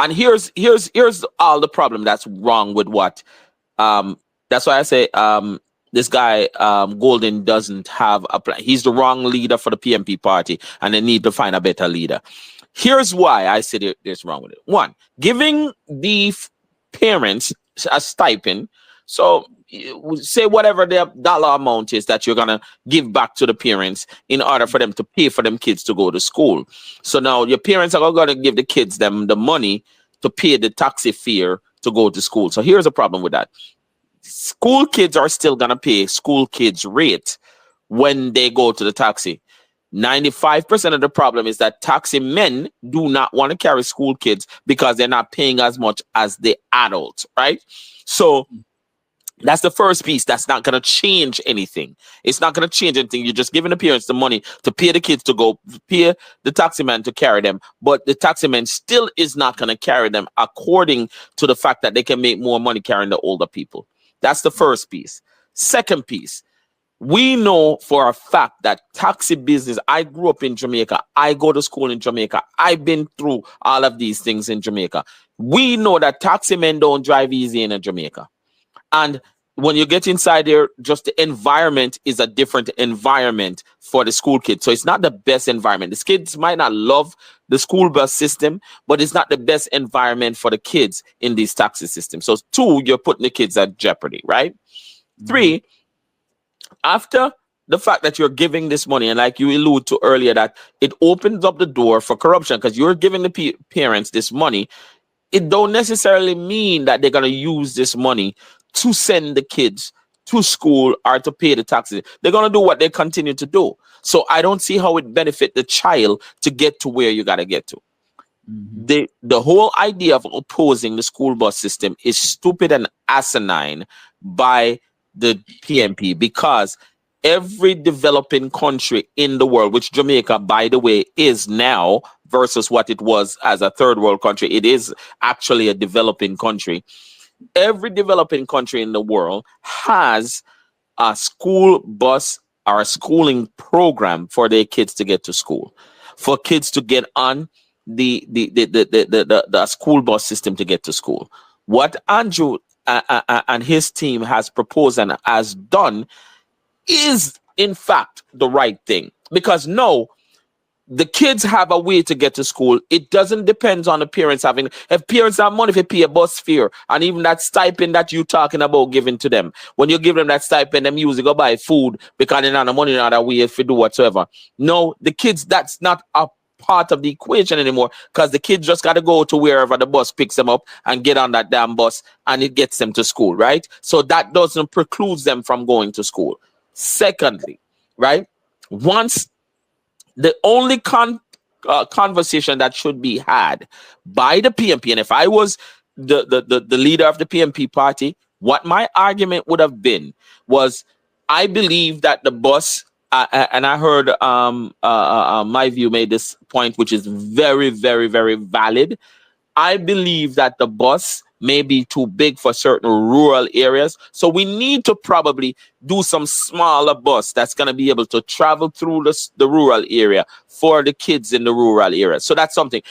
And here's all the problem that's wrong with what that's why I say this guy Golden doesn't have a plan. He's the wrong leader for the PMP party, and they need to find a better leader. Here's why I say there's wrong with it. One, giving the parents a stipend. So say whatever the dollar amount is that you're gonna give back to the parents in order for them to pay for them kids to go to school. So now your parents are gonna give the kids them the money to pay the taxi fare to go to school. So here's a problem with that. School kids are still gonna pay school kids rate when they go to the taxi. 95% of the problem is that taxi men do not want to carry school kids because they're not paying as much as the adults, right? So that's the first piece. That's not going to change anything. It's not going to change anything. You're just giving the parents the money to pay the kids to go, pay the taxi man to carry them. But the taxi man still is not going to carry them according to the fact that they can make more money carrying the older people. That's the first piece. Second piece. We know for a fact that taxi business, I grew up in Jamaica. I go to school in Jamaica. I've been through all of these things in Jamaica. We know that taxi men don't drive easy in Jamaica. And when you get inside there, just the environment is a different environment for the school kids. So it's not the best environment. The kids might not love the school bus system, but it's not the best environment for the kids in these taxi systems. So two, you're putting the kids at jeopardy, right? Three, after the fact that you're giving this money, and like you alluded to earlier, that it opens up the door for corruption because you're giving the parents this money, it don't necessarily mean that they're going to use this money to send the kids to school or to pay the taxes. They're going to do what they continue to do. So I don't see how it benefit the child to get to where you got to get to. The whole idea of opposing the school bus system is stupid and asinine by the PMP, because every developing country in the world, which Jamaica, by the way, is now versus what it was as a third world country, it is actually a developing country. Every developing country in the world has a school bus or a schooling program for their kids to get to school, for kids to get on the school bus system to get to school. What Andrew and his team has proposed and has done is, in fact, the right thing. Because no, the kids have a way to get to school. It doesn't depend on the parents having. If parents have money to pay a bus fare, and even that stipend that you're talking about giving to them, when you give them that stipend, them usually go buy food because they don't have money in other way if you do whatsoever. No, the kids, that's not a part of the equation anymore, because the kids just got to go to wherever the bus picks them up and get on that damn bus, and it gets them to school, right? So that doesn't preclude them from going to school. Secondly, right, once the only conversation that should be had by the PMP, and if I was the leader of the PMP party, what my argument would have been was, I believe that the bus, and I heard my view made this point, which is very, very, very valid. I believe that the bus may be too big for certain rural areas. So we need to probably do some smaller bus that's going to be able to travel through the rural area for the kids in the rural area. So that's something.